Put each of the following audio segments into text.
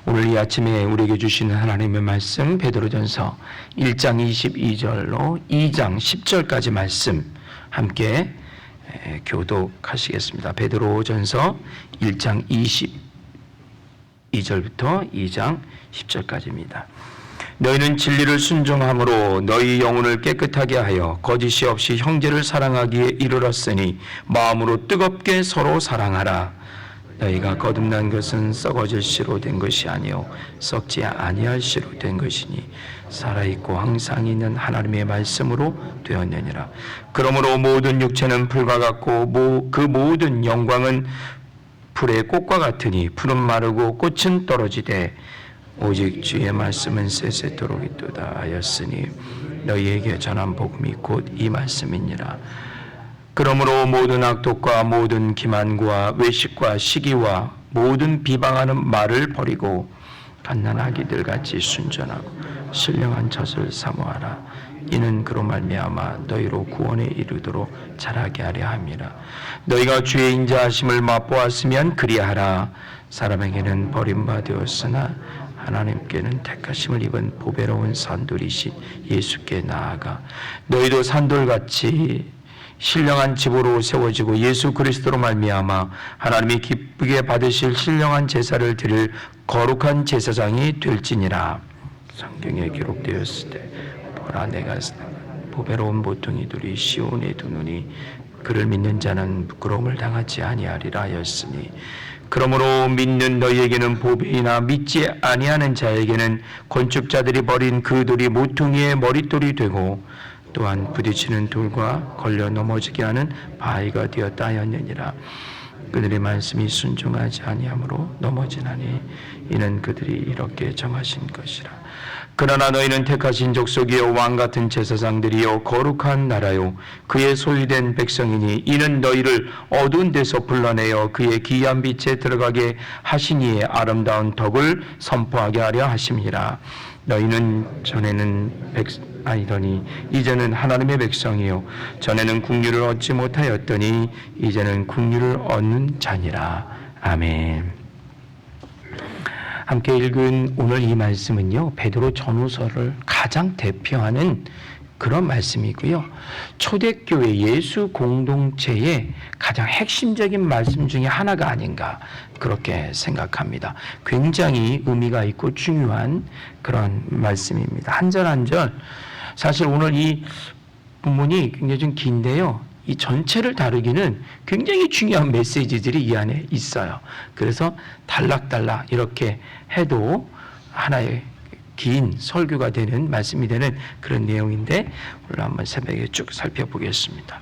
오늘 이 아침에 우리에게 주시는 하나님의 말씀 베드로전서 1장 22절로 2장 10절까지 말씀 함께 교독하시겠습니다. 베드로전서 1장 22절부터 2장 10절까지입니다. 너희는 진리를 순종함으로 너희 영혼을 깨끗하게 하여 거짓이 없이 형제를 사랑하기에 이르렀으니 마음으로 뜨겁게 서로 사랑하라. 너희가 거듭난 것은 썩어질 씨로 된 것이 아니요 썩지 아니할 씨로 된 것이니 살아있고 항상 있는 하나님의 말씀으로 되었느니라. 그러므로 모든 육체는 풀과 같고 그 모든 영광은 풀의 꽃과 같으니 풀은 마르고 꽃은 떨어지되 오직 주의 말씀은 세세토록 있도다 하였으니 너희에게 전한 복음이 곧 이 말씀이니라. 그러므로 모든 악독과 모든 기만과 외식과 시기와 모든 비방하는 말을 버리고 갓난아기들 같이 순전하고 신령한 젖을 사모하라. 이는 그로 말미암아 너희로 구원에 이르도록 자라게 하려 함이라. 너희가 주의 인자하심을 맛보았으면 그리하라. 사람에게는 버림받았으나 하나님께는 택하심을 입은 보배로운 산돌이신 예수께 나아가 너희도 산돌같이 신령한 집으로 세워지고 예수 그리스도로 말미암아 하나님이 기쁘게 받으실 신령한 제사를 드릴 거룩한 제사장이 될지니라. 성경에 기록되었을 때 보라 내가 보배로운 보통이 둘이 시온에 두노니 그를 믿는 자는 부끄러움을 당하지 아니하리라 하였으니 그러므로 믿는 너희에게는 보배이나 믿지 아니하는 자에게는 건축자들이 버린 그 돌이 모퉁이의 머릿돌이 되고 또한 부딪히는 돌과 걸려 넘어지게 하는 바위가 되었다 하였느니라. 그들의 말씀이 순종하지 아니하므로 넘어지나니 이는 그들이 이렇게 정하신 것이라. 그러나 너희는 택하신 족속이요 왕같은 제사장들이요 거룩한 나라요 그의 소유된 백성이니 이는 너희를 어두운 데서 불러내어 그의 기이한 빛에 들어가게 하시니의 아름다운 덕을 선포하게 하려 하심이라. 너희는 전에는 아니더니 이제는 하나님의 백성이요 전에는 국류를 얻지 못하였더니 이제는 국류를 얻는 자니라. 아멘. 함께 읽은 오늘 이 말씀은요 베드로 전후서를 가장 대표하는 그런 말씀이고요, 초대교회 예수 공동체의 가장 핵심적인 말씀 중에 하나가 아닌가 그렇게 생각합니다. 굉장히 의미가 있고 중요한 그런 말씀입니다. 한 절 한 절 사실 오늘 이 본문이 굉장히 좀 긴데요, 이 전체를 다루기는 굉장히 중요한 메시지들이 이 안에 있어요. 그래서 단락단락 이렇게 해도 하나의 긴 설교가 되는 말씀이 되는 그런 내용인데 오늘 한번 새벽에 쭉 살펴보겠습니다.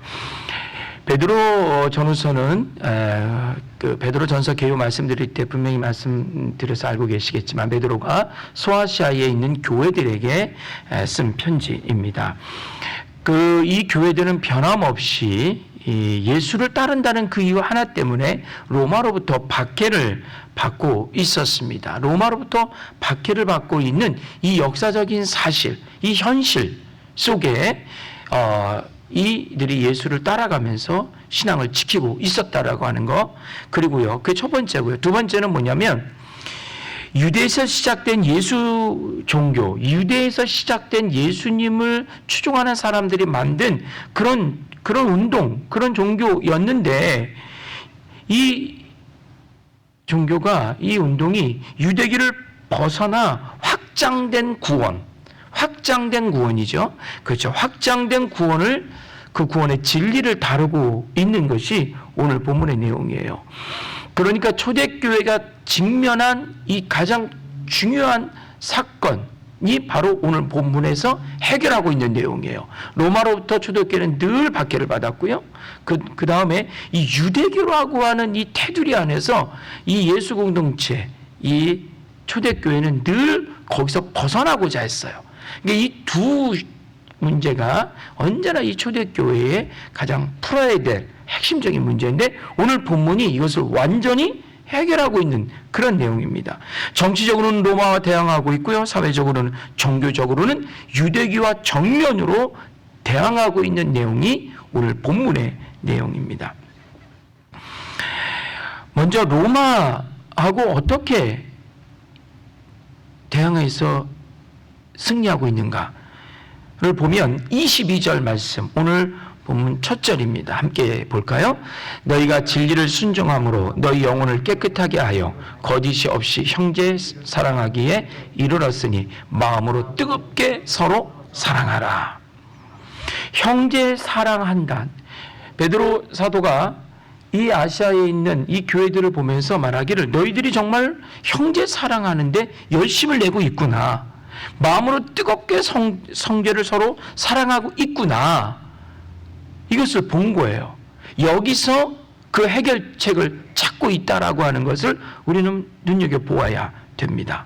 베드로 전후서는 그 베드로 전서 개요 말씀드릴 때 분명히 말씀드려서 알고 계시겠지만 베드로가 소아시아에 있는 교회들에게 쓴 편지입니다. 이 교회들은 변함없이 예수를 따른다는 그 이유 하나 때문에 로마로부터 박해를 받고 있었습니다. 로마로부터 박해를 받고 있는 이 역사적인 사실, 이 현실 속에 이들이 예수를 따라가면서 신앙을 지키고 있었다라고 하는 거, 그리고요, 그게 첫 번째고요. 두 번째는 뭐냐면 유대에서 시작된 예수 종교, 유대에서 시작된 예수님을 추종하는 사람들이 만든 그런 운동, 그런 종교였는데 이 종교가, 이 운동이 유대교를 벗어나 확장된 구원이죠. 그렇죠. 확장된 구원을, 그 구원의 진리를 다루고 있는 것이 오늘 본문의 내용이에요. 그러니까 초대교회가 직면한 이 가장 중요한 사건이 바로 오늘 본문에서 해결하고 있는 내용이에요. 로마로부터 초대교회는 늘 박해를 받았고요. 그 다음에 이 유대교라고 하는 이 테두리 안에서 이 예수 공동체, 이 초대교회는 늘 거기서 벗어나고자 했어요. 그러니까 이 두 문제가 언제나 이 초대교회의 가장 풀어야 될 핵심적인 문제인데 오늘 본문이 이것을 완전히 해결하고 있는 그런 내용입니다. 정치적으로는 로마와 대항하고 있고요, 사회적으로는, 종교적으로는 유대교와 정면으로 대항하고 있는 내용이 오늘 본문의 내용입니다. 먼저 로마하고 어떻게 대항해서 승리하고 있는가를 보면 22절 말씀, 오늘 본문 첫 절입니다. 함께 볼까요? 너희가 진리를 순종함으로 너희 영혼을 깨끗하게 하여 거짓이 없이 형제 사랑하기에 이르렀으니 마음으로 뜨겁게 서로 사랑하라. 형제 사랑한다. 베드로 사도가 이 아시아에 있는 이 교회들을 보면서 말하기를 너희들이 정말 형제 사랑하는데 열심을 내고 있구나. 마음으로 뜨겁게 성제를 서로 사랑하고 있구나. 이것을 본 거예요. 여기서 그 해결책을 찾고 있다라고 하는 것을 우리는 눈여겨보아야 됩니다.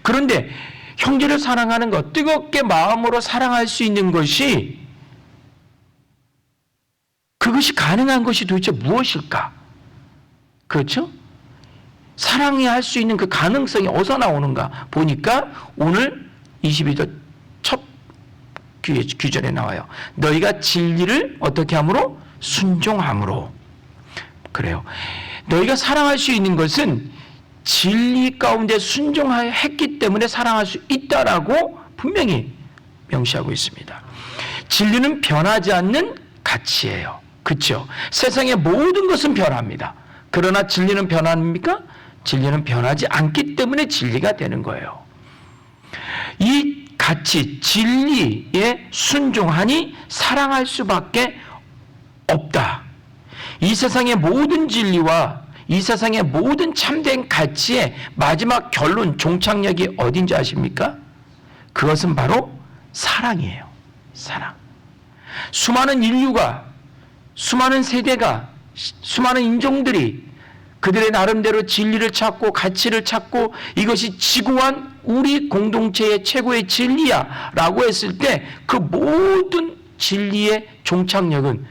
그런데 형제를 사랑하는 것, 뜨겁게 마음으로 사랑할 수 있는 것이, 그것이 가능한 것이 도대체 무엇일까? 그렇죠? 사랑이 할 수 있는 그 가능성이 어디서 나오는가 보니까 오늘 22절 첫 규절에 나와요. 너희가 진리를 어떻게 함으로? 순종함으로. 그래요. 너희가 사랑할 수 있는 것은 진리 가운데 순종했기 때문에 사랑할 수 있다라고 분명히 명시하고 있습니다. 진리는 변하지 않는 가치예요. 그렇죠? 세상의 모든 것은 변합니다. 그러나 진리는 변합니까? 진리는 변하지 않기 때문에 진리가 되는 거예요. 이 가치, 진리에 순종하니 사랑할 수밖에 없다. 이 세상의 모든 진리와 이 세상의 모든 참된 가치의 마지막 결론, 종착역이 어딘지 아십니까? 그것은 바로 사랑이에요. 사랑. 수많은 인류가, 수많은 세대가, 수많은 인종들이 그들의 나름대로 진리를 찾고 가치를 찾고 이것이 지구한 우리 공동체의 최고의 진리야 라고 했을 때 그 모든 진리의 종착역은,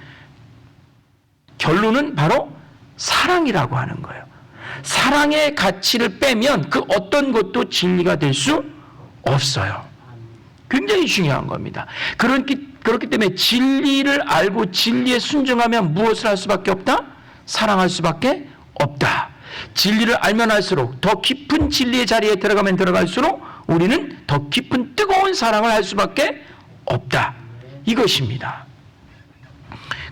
결론은 바로 사랑이라고 하는 거예요. 사랑의 가치를 빼면 그 어떤 것도 진리가 될 수 없어요. 굉장히 중요한 겁니다. 그렇기 때문에 진리를 알고 진리에 순종하면 무엇을 할 수밖에 없다? 사랑할 수밖에 없다. 진리를 알면 알수록, 더 깊은 진리의 자리에 들어가면 들어갈수록 우리는 더 깊은 뜨거운 사랑을 할 수밖에 없다. 이것입니다.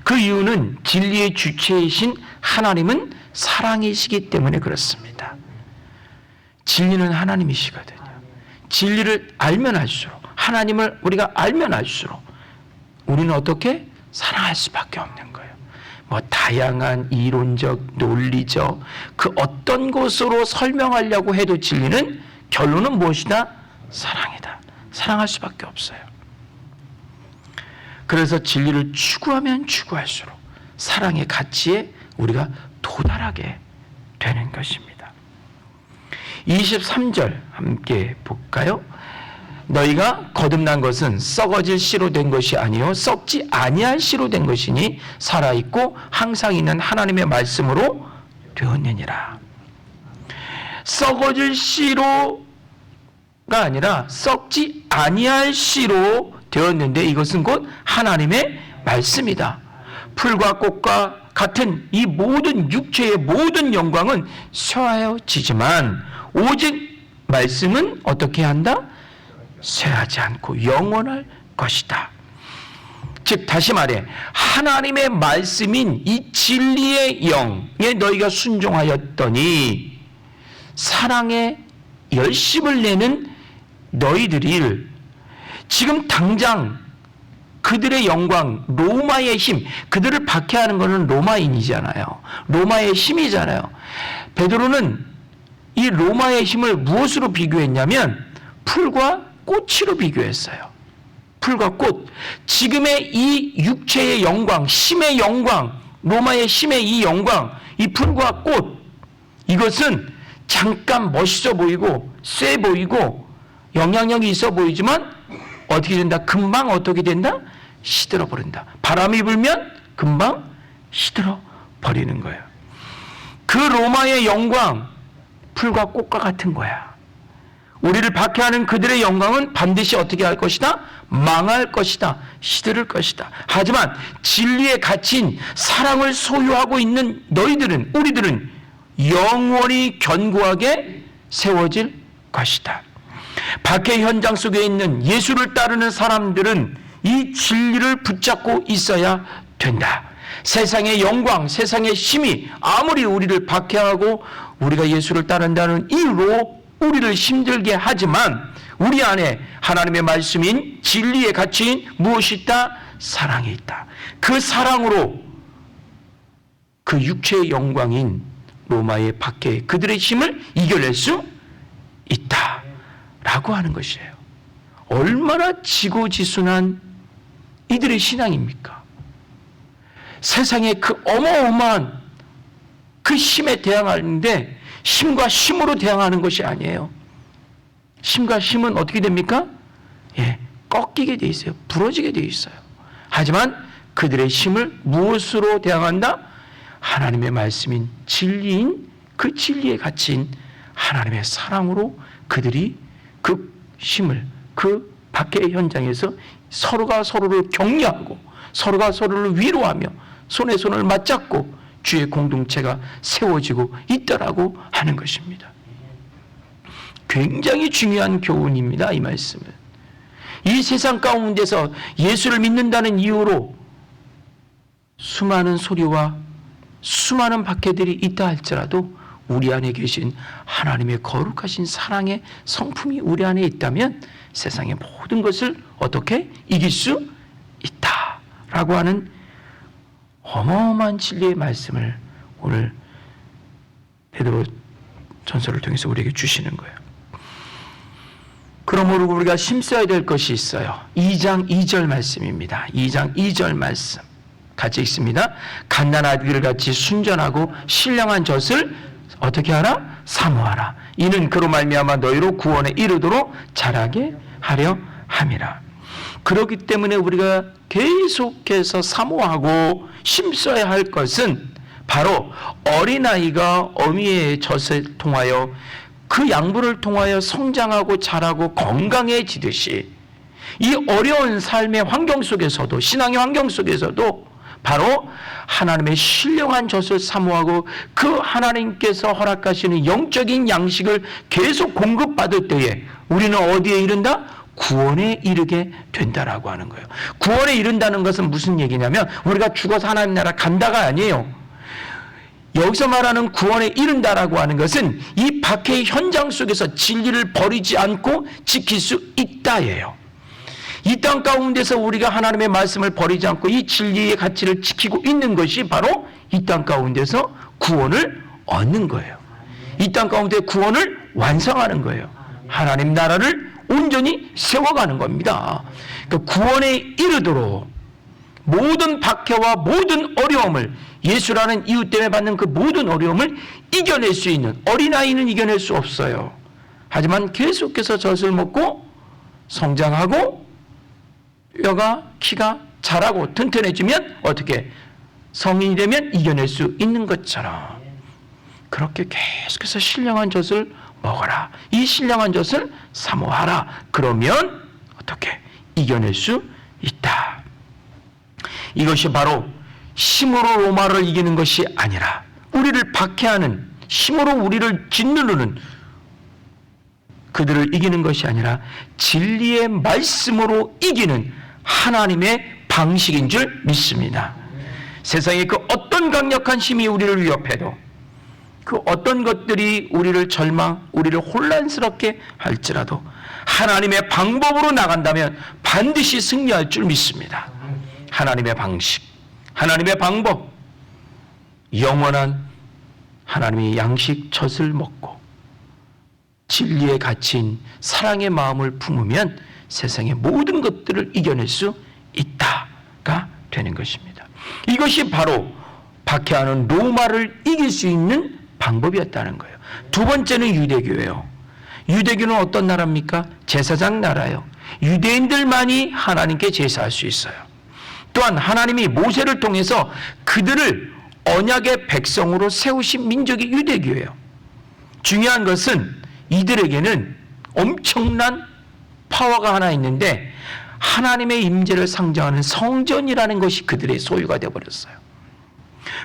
그 이유는 진리의 주체이신 하나님은 사랑이시기 때문에 그렇습니다. 진리는 하나님이시거든요. 진리를 알면 알수록, 하나님을 우리가 알면 알수록 우리는 어떻게? 사랑할 수밖에 없는 거예요. 뭐 다양한 이론적, 논리적 그 어떤 것으로 설명하려고 해도 진리는 결론은 무엇이다? 사랑이다. 사랑할 수밖에 없어요. 그래서 진리를 추구하면 추구할수록 사랑의 가치에 우리가 도달하게 되는 것입니다. 23절 함께 볼까요? 너희가 거듭난 것은 썩어질 씨로 된 것이 아니요 썩지 아니할 씨로 된 것이니 살아있고 항상 있는 하나님의 말씀으로 되었느니라. 썩어질 씨로가 아니라 썩지 아니할 씨로 되었는데 이것은 곧 하나님의 말씀이다. 풀과 꽃과 같은 이 모든 육체의 모든 영광은 쇠하여지지만 오직 말씀은 어떻게 한다? 쇠하지 않고 영원할 것이다. 즉 다시 말해 하나님의 말씀인 이 진리의 영에 너희가 순종하였더니 사랑에 열심을 내는 너희들이 지금 당장 그들의 영광, 로마의 힘, 그들을 박해하는 것은 로마인이잖아요. 로마의 힘이잖아요. 베드로는 이 로마의 힘을 무엇으로 비교했냐면 풀과 꽃으로 비교했어요. 풀과 꽃. 지금의 이 육체의 영광, 힘의 영광, 로마의 힘의 이 영광, 이 풀과 꽃, 이것은 잠깐 멋있어 보이고 쎄 보이고 영향력이 있어 보이지만 어떻게 된다? 금방 어떻게 된다? 시들어 버린다. 바람이 불면 금방 시들어 버리는 거예요. 그 로마의 영광, 풀과 꽃과 같은 거야. 우리를 박해하는 그들의 영광은 반드시 어떻게 할 것이다? 망할 것이다. 시들을 것이다. 하지만 진리의 가치인 사랑을 소유하고 있는 너희들은, 우리들은 영원히 견고하게 세워질 것이다. 박해 현장 속에 있는 예수를 따르는 사람들은 이 진리를 붙잡고 있어야 된다. 세상의 영광, 세상의 힘이 아무리 우리를 박해하고 우리가 예수를 따른다는 이유로 우리를 힘들게 하지만 우리 안에 하나님의 말씀인 진리의 가치인 무엇이 있다? 사랑이 있다. 그 사랑으로 그 육체의 영광인 로마의 박해, 그들의 힘을 이겨낼 수 있다 라고 하는 것이에요. 얼마나 지고지순한 이들의 신앙입니까? 세상에 그 어마어마한 그 힘에 대항하는데 힘과 힘으로 대항하는 것이 아니에요. 힘과 힘은 어떻게 됩니까? 꺾이게 돼 있어요. 부러지게 돼 있어요. 하지만 그들의 힘을 무엇으로 대항한다? 하나님의 말씀인 진리인 그 진리의 가치인 하나님의 사랑으로 그들이 그 힘을 그 박해의 현장에서 서로가 서로를 격려하고 서로가 서로를 위로하며 손에 손을 맞잡고 주의 공동체가 세워지고 있다라고 하는 것입니다. 굉장히 중요한 교훈입니다. 이 말씀은. 이 세상 가운데서 예수를 믿는다는 이유로 수많은 소리와 수많은 박해들이 있다 할지라도 우리 안에 계신 하나님의 거룩하신 사랑의 성품이 우리 안에 있다면 세상의 모든 것을 어떻게 이길 수 있다라고 하는 어마어마한 진리의 말씀을 오늘 베드로 전서를 통해서 우리에게 주시는 거예요. 그러므로 우리가 힘써야 될 것이 있어요. 2장 2절 말씀입니다. 2장 2절 말씀 같이 읽습니다. 갓난 아기를 같이 순전하고 신령한 젖을 어떻게 하라? 사모하라. 이는 그로 말미암아 너희로 구원에 이르도록 자라게 하려 함이라. 그렇기 때문에 우리가 계속해서 사모하고 힘써야 할 것은 바로 어린아이가 어미의 젖을 통하여 그 양분을 통하여 성장하고 자라고 건강해지듯이 이 어려운 삶의 환경 속에서도 신앙의 환경 속에서도 바로 하나님의 신령한 젖을 사모하고 그 하나님께서 허락하시는 영적인 양식을 계속 공급받을 때에 우리는 어디에 이른다? 구원에 이르게 된다라고 하는 거예요. 구원에 이른다는 것은 무슨 얘기냐면 우리가 죽어서 하나님 나라 간다가 아니에요. 여기서 말하는 구원에 이른다라고 하는 것은 이 박해의 현장 속에서 진리를 버리지 않고 지킬 수 있다예요. 이 땅 가운데서 우리가 하나님의 말씀을 버리지 않고 이 진리의 가치를 지키고 있는 것이 바로 이 땅 가운데서 구원을 얻는 거예요. 이 땅 가운데 구원을 완성하는 거예요. 하나님 나라를 온전히 세워가는 겁니다. 그러니까 구원에 이르도록 모든 박해와 모든 어려움을 예수라는 이유 때문에 받는 그 모든 어려움을 이겨낼 수 있는 어린아이는 이겨낼 수 없어요. 하지만 계속해서 젖을 먹고 성장하고 뼈가 키가 자라고 튼튼해지면 어떻게 성인이 되면 이겨낼 수 있는 것처럼 그렇게 계속해서 신령한 젖을 먹어라. 이 신령한 젖을 사모하라. 그러면 어떻게 이겨낼 수 있다. 이것이 바로 힘으로 로마를 이기는 것이 아니라 우리를 박해하는 힘으로 우리를 짓누르는 그들을 이기는 것이 아니라 진리의 말씀으로 이기는 하나님의 방식인 줄 믿습니다. 세상에 그 어떤 강력한 힘이 우리를 위협해도 그 어떤 것들이 우리를 우리를 혼란스럽게 할지라도 하나님의 방법으로 나간다면 반드시 승리할 줄 믿습니다. 하나님의 방식, 하나님의 방법, 영원한 하나님의 양식 젖을 먹고 진리의 가치인 사랑의 마음을 품으면 세상의 모든 것들을 이겨낼 수 있다가 되는 것입니다. 이것이 바로 박해하는 로마를 이길 수 있는 방법이었다는 거예요. 두 번째는 유대교예요. 유대교는 어떤 나라입니까? 제사장 나라예요. 유대인들만이 하나님께 제사할 수 있어요. 또한 하나님이 모세를 통해서 그들을 언약의 백성으로 세우신 민족이 유대교예요. 중요한 것은 이들에게는 엄청난 파워가 하나 있는데 하나님의 임재를 상징하는 성전이라는 것이 그들의 소유가 되어버렸어요.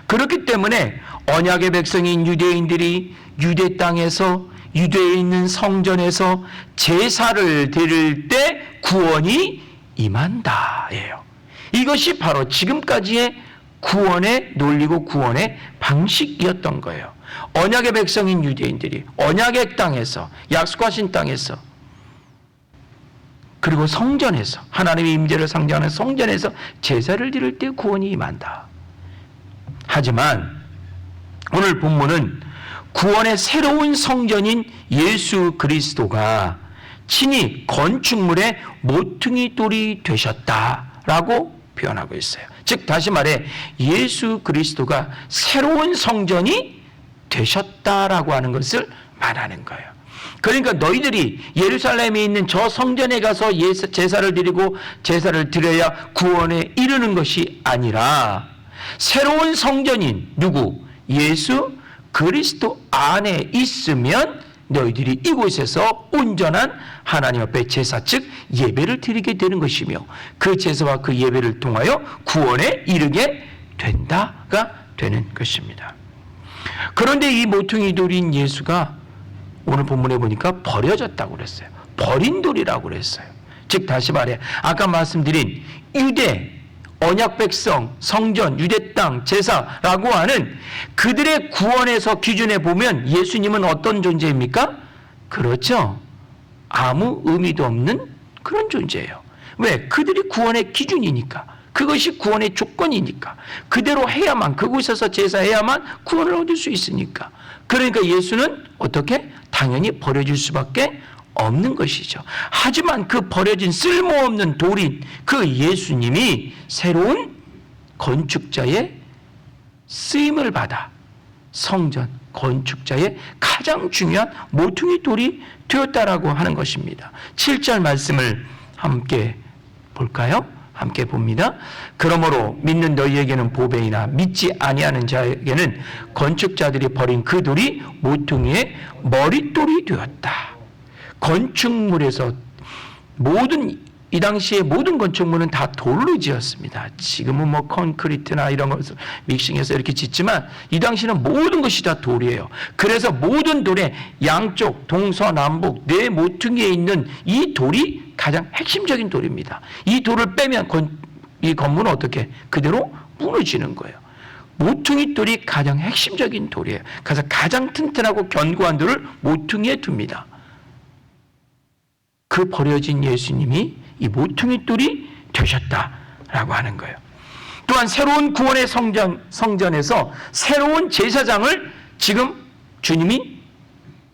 그렇기 때문에 언약의 백성인 유대인들이 유대 땅에서 유대에 있는 성전에서 제사를 드릴 때 구원이 임한다예요. 이것이 바로 지금까지의 구원의 논리고 구원의 방식이었던 거예요. 언약의 백성인 유대인들이 언약의 땅에서, 약속하신 땅에서, 그리고 성전에서, 하나님의 임재를 상징하는 성전에서 제사를 드릴 때 구원이 임한다. 하지만 오늘 본문은 구원의 새로운 성전인 예수 그리스도가 친히 건축물의 모퉁이 돌이 되셨다라고 표현하고 있어요. 즉 다시 말해 예수 그리스도가 새로운 성전이 되셨다라고 하는 것을 말하는 거예요. 그러니까 너희들이 예루살렘에 있는 저 성전에 가서 제사를 드리고 제사를 드려야 구원에 이르는 것이 아니라 새로운 성전인 누구? 예수 그리스도 안에 있으면 너희들이 이곳에서 온전한 하나님 앞에 제사, 즉 예배를 드리게 되는 것이며 그 제사와 그 예배를 통하여 구원에 이르게 된다가 되는 것입니다. 그런데 이 모퉁이 돌인 예수가 오늘 본문에 보니까 버려졌다고 그랬어요. 버린 돌이라고 그랬어요. 즉 다시 말해 아까 말씀드린 유대, 언약 백성, 성전, 유대 땅, 제사라고 하는 그들의 구원에서 기준에 보면 예수님은 어떤 존재입니까? 그렇죠. 아무 의미도 없는 그런 존재예요. 왜? 그들이 구원의 기준이니까. 그것이 구원의 조건이니까. 그대로 해야만, 그곳에서 제사해야만 구원을 얻을 수 있으니까. 그러니까 예수는 어떻게? 당연히 버려질 수밖에 없는 것이죠. 하지만 그 버려진 쓸모없는 돌인 그 예수님이 새로운 건축자의 쓰임을 받아 성전 건축자의 가장 중요한 모퉁이 돌이 되었다라고 하는 것입니다. 7절 말씀을 함께 볼까요? 함께 봅니다. 그러므로 믿는 너희에게는 보배이나 믿지 아니하는 자에게는 건축자들이 버린 그 돌이 모퉁이의 머릿돌이 되었다. 건축물에서 이 당시에 모든 건축물은 다 돌로 지었습니다. 지금은 뭐 콘크리트나 이런 것을 믹싱해서 이렇게 짓지만 이 당시는 모든 것이 다 돌이에요. 그래서 모든 돌의 양쪽 동서남북 네 모퉁이에 있는 이 돌이 가장 핵심적인 돌입니다. 이 돌을 빼면 이 건물은 어떻게 그대로 무너지는 거예요. 모퉁이 돌이 가장 핵심적인 돌이에요. 그래서 가장 튼튼하고 견고한 돌을 모퉁이에 둡니다. 그 버려진 예수님이 이 모퉁이 돌이 되셨다라고 하는 거예요. 또한 새로운 구원의 성전에서 새로운 제사장을 지금 주님이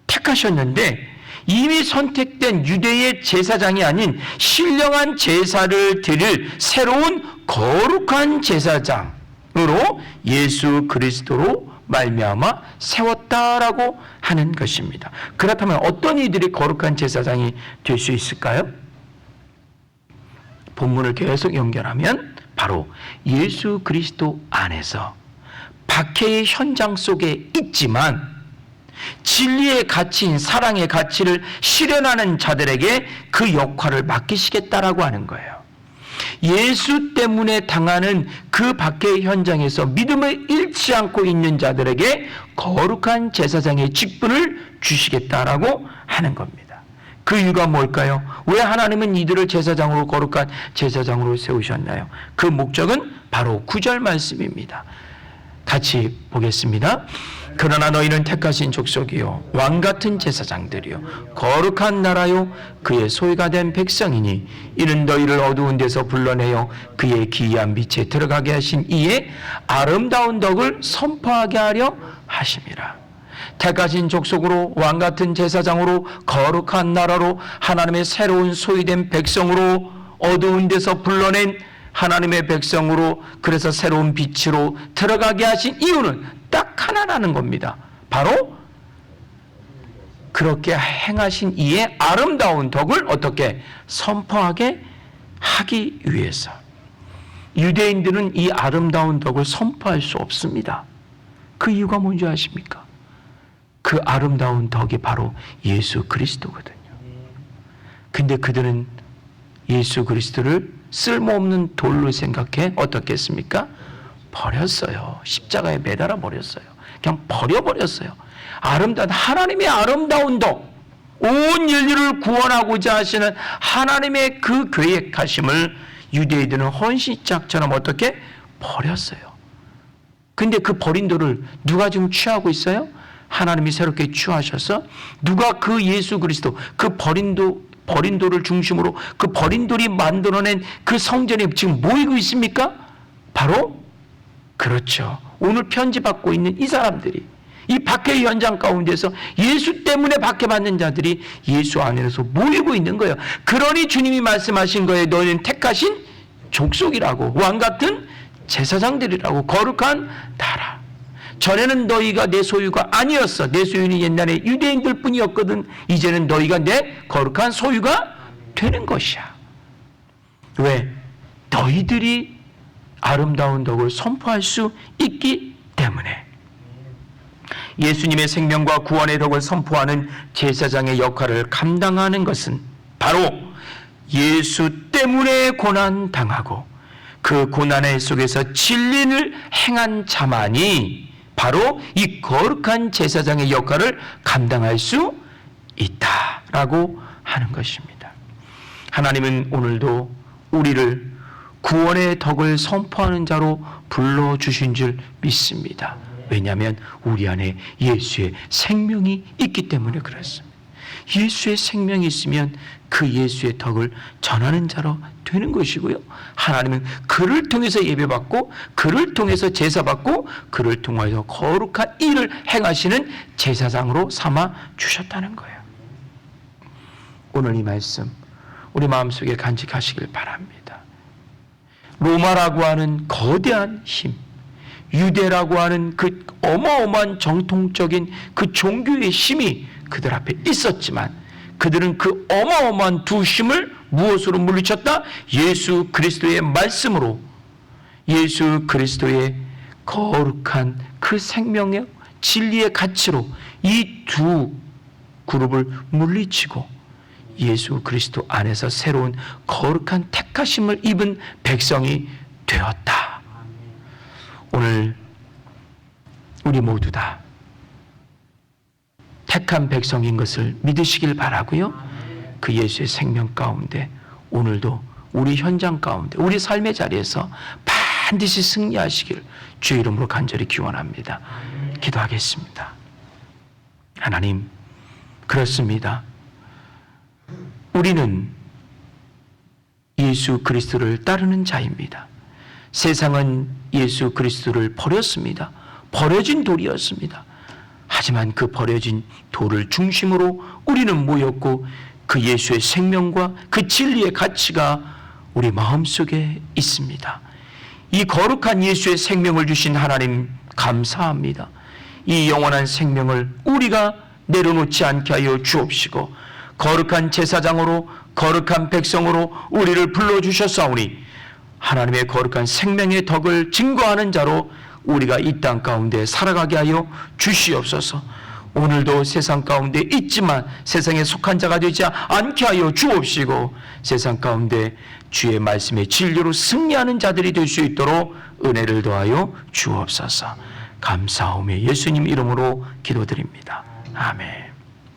택하셨는데 이미 선택된 유대의 제사장이 아닌 신령한 제사를 드릴 새로운 거룩한 제사장으로 예수 그리스도로 말미암아 세웠다라고 하는 것입니다. 그렇다면 어떤 이들이 거룩한 제사장이 될 수 있을까요? 본문을 계속 연결하면 바로 예수 그리스도 안에서 박해의 현장 속에 있지만 진리의 가치인 사랑의 가치를 실현하는 자들에게 그 역할을 맡기시겠다라고 하는 거예요. 예수 때문에 당하는 그 박해의 현장에서 믿음을 잃지 않고 있는 자들에게 거룩한 제사장의 직분을 주시겠다라고 하는 겁니다. 그 이유가 뭘까요? 왜 하나님은 이들을 제사장으로 거룩한 제사장으로 세우셨나요? 그 목적은 바로 9절 말씀입니다. 같이 보겠습니다. 그러나 너희는 택하신 족속이요 왕같은 제사장들이요 거룩한 나라요 그의 소유가 된 백성이니 이는 너희를 어두운 데서 불러내어 그의 기이한 빛에 들어가게 하신 이의 아름다운 덕을 선포하게 하려 하심이라. 택하신 족속으로 왕같은 제사장으로 거룩한 나라로 하나님의 새로운 소유된 백성으로 어두운 데서 불러낸 하나님의 백성으로 그래서 새로운 빛으로 들어가게 하신 이유는 딱 하나라는 겁니다. 바로 그렇게 행하신 이의 아름다운 덕을 어떻게 선포하게 하기 위해서. 유대인들은 이 아름다운 덕을 선포할 수 없습니다. 그 이유가 뭔지 아십니까? 그 아름다운 덕이 바로 예수 그리스도거든요. 근데 그들은 예수 그리스도를 쓸모없는 돌로 생각해 어떻게 했습니까? 버렸어요. 십자가에 매달아 버렸어요. 그냥 버려버렸어요. 아름다운 하나님의 아름다운 덕, 온 인류를 구원하고자 하시는 하나님의 그 계획하심을 유대인들은 헌신짝처럼 어떻게 버렸어요. 근데 그 버린 돌을 누가 지금 취하고 있어요? 하나님이 새롭게 취하셔서 누가 그 예수 그리스도 그 버린 돌을 중심으로 그 버린 돌이 만들어낸 그 성전에 지금 모이고 있습니까? 바로 그렇죠. 오늘 편지받고 있는 이 사람들이, 이 박해 현장 가운데서 예수 때문에 박해받는 자들이 예수 안에서 모이고 있는 거예요. 그러니 주님이 말씀하신 거예요. 너희는 택하신 족속이라고, 왕같은 제사장들이라고, 거룩한 나라. 전에는 너희가 내 소유가 아니었어. 내 소유는 옛날에 유대인들 뿐이었거든. 이제는 너희가 내 거룩한 소유가 되는 것이야. 왜? 너희들이 아름다운 덕을 선포할 수 있기 때문에. 예수님의 생명과 구원의 덕을 선포하는 제사장의 역할을 감당하는 것은 바로 예수 때문에 고난당하고 그 고난의 속에서 진리를 행한 자만이 바로 이 거룩한 제사장의 역할을 감당할 수 있다라고 하는 것입니다. 하나님은 오늘도 우리를 구원의 덕을 선포하는 자로 불러주신 줄 믿습니다. 왜냐하면 우리 안에 예수의 생명이 있기 때문에 그렇습니다. 예수의 생명이 있으면 그 예수의 덕을 전하는 자로 되는 것이고요. 하나님은 그를 통해서 예배받고 그를 통해서 제사받고 그를 통하여 거룩한 일을 행하시는 제사장으로 삼아 주셨다는 거예요. 오늘 이 말씀 우리 마음속에 간직하시길 바랍니다. 로마라고 하는 거대한 힘, 유대라고 하는 그 어마어마한 정통적인 그 종교의 힘이 그들 앞에 있었지만 그들은 그 어마어마한 두 힘을 무엇으로 물리쳤다? 예수 그리스도의 말씀으로, 예수 그리스도의 거룩한 그 생명의 진리의 가치로 이 두 그룹을 물리치고 예수 그리스도 안에서 새로운 거룩한 택하심을 입은 백성이 되었다. 오늘 우리 모두 다 택한 백성인 것을 믿으시길 바라고요. 그 예수의 생명 가운데 오늘도 우리 현장 가운데 우리 삶의 자리에서 반드시 승리하시길 주의 이름으로 간절히 기원합니다. 기도하겠습니다. 하나님, 그렇습니다. 우리는 예수 그리스도를 따르는 자입니다. 세상은 예수 그리스도를 버렸습니다. 버려진 돌이었습니다. 하지만 그 버려진 돌을 중심으로 우리는 모였고 그 예수의 생명과 그 진리의 가치가 우리 마음속에 있습니다. 이 거룩한 예수의 생명을 주신 하나님 감사합니다. 이 영원한 생명을 우리가 내려놓지 않게 하여 주옵시고 거룩한 제사장으로 거룩한 백성으로 우리를 불러주셨사오니 하나님의 거룩한 생명의 덕을 증거하는 자로 우리가 이 땅 가운데 살아가게 하여 주시옵소서. 오늘도 세상 가운데 있지만 세상에 속한 자가 되지 않게 하여 주옵시고 세상 가운데 주의 말씀의 진리로 승리하는 자들이 될 수 있도록 은혜를 더하여 주옵소서. 감사하오며 예수님 이름으로 기도드립니다. 아멘.